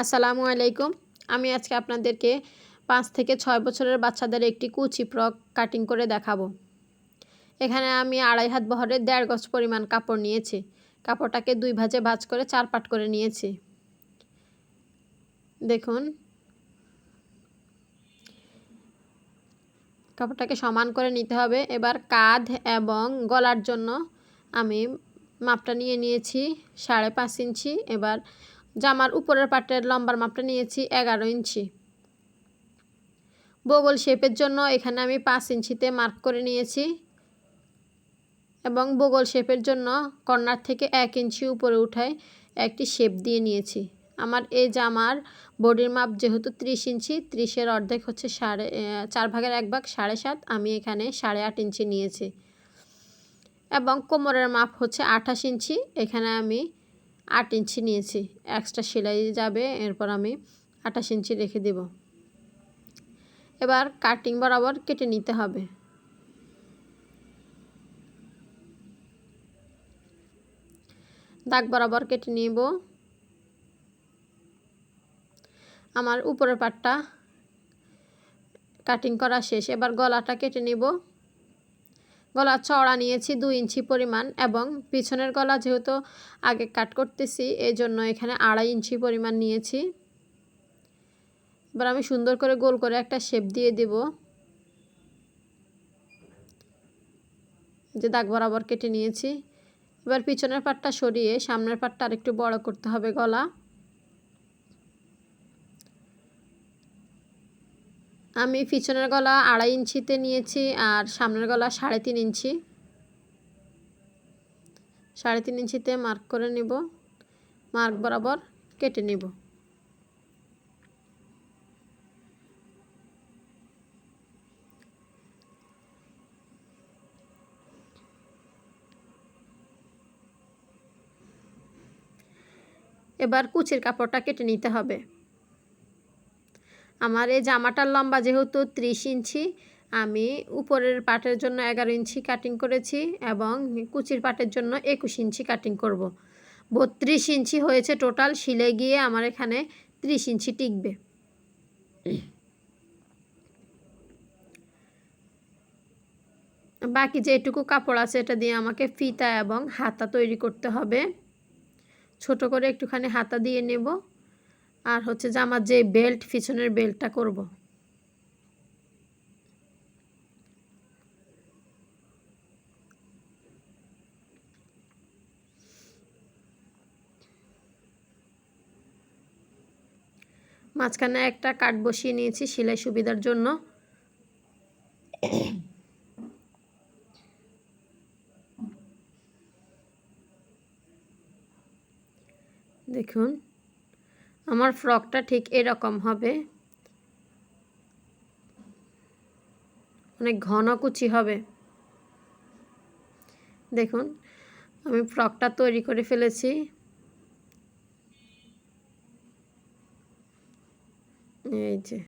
আসসালামু আলাইকুম। আমি আজকে আপনাদেরকে 5 থেকে 6 বছরের বাচ্চাদের একটি কুচি ফ্রক কাটিং করে দেখাবো। এখানে আমি 2.5 হাত বহরের 1.5 গজ পরিমাণ কাপড় নিয়েছি। কাপড়টাকে 2 ভাঁজে ভাঁজ করে 4 পাট করে নিয়েছি। দেখুন, কাপড়টাকে সমান করে নিতে হবে। এবার কাঁধ এবং গলার জন্য আমি মাপটা নিয়ে নিয়েছি 5.5 ইঞ্চি। এবার জামার উপরের পাটের লম্বার মাপটা নিয়েছি 11 ইঞ্চি। বগল শেপের জন্য এখানে আমি 5 ইঞ্চিতে মার্ক করে নিয়েছি এবং বগল শেপের জন্য কর্নার থেকে 1 ইঞ্চি উপরে উঠায় একটি শেপ দিয়ে নিয়েছি। আমার এই জামার বডির মাপ যেহেতু 30 ইঞ্চি, 30-এর অর্ধেক হচ্ছে 4 ভাগের 1 ভাগ 7.5, আমি এখানে 8.5 ইঞ্চি নিয়েছি এবং কোমরের মাপ হচ্ছে 28 ইঞ্চি, এখানে আমি 8 ইঞ্চি নিয়েছি। এক্সট্রা সেলাই যাবে, এরপর আমি 28 ইঞ্চি রেখে দেব। এবার কাটিং বরাবর কেটে নিতে হবে। দাগ বরাবর কেটে নিব। আমার উপরের পাটটা কাটিং করা শেষ। এবার গলাটা কেটে নিব। গলা চওড়া নিয়েছি 2 ইঞ্চি পরিমাণ এবং পিছনের গলা যেহেতু আগে কাট করতেছি, এই জন্য এখানে 2.5 ইঞ্চি পরিমাণ নিয়েছি। এবার আমি সুন্দর করে গোল করে একটা শেপ দিয়ে দেব। যে দাগ বরাবর কেটে নিয়েছি। এবার পিছনের পাটটা সরিয়ে সামনের পাটটা আরেকটু বড় করতে হবে গলা। আমি পিছনের গলা 2.5 ইঞ্চিতে নিয়েছি আর সামনের গলা 3.5 ইঞ্চি। 3.5 ইঞ্চিতে মার্ক করে নিব। মার্ক বরাবর কেটে নিব। এবার কুচির কাপড়টা কেটে নিতে হবে। আমার এই জামাটার লম্বা যেহেতু 30 ইঞ্চি, আমি উপরের পাটের জন্য 11 ইঞ্চি কাটিং করেছি এবং কুচির পাটের জন্য 21 ইঞ্চি কাটিং করব। 32 ইঞ্চি হয়েছে টোটাল। সিলে গিয়ে আমার এখানে 30 ইঞ্চি টিকবে। বাকি যেটুকু কাপড় আছে এটা দিয়ে আমাকে ফিতা এবং হাতা তৈরি করতে হবে। ছোট করে একটুখানি হাতা দিয়ে নেব আর হচ্ছে জামার যে বেল্ট, পিছনের বেল্টটা করব। মাঝখানে একটা কাট বসিয়ে নিয়েছি সেলাই সুবিধার জন্য। দেখুন, আমার ফ্রকটা ঠিক এরকম হবে। অনেক ঘন কুচি হবে। দেখুন, আমি ফ্রকটা তৈরি করে ফেলেছি। এই যে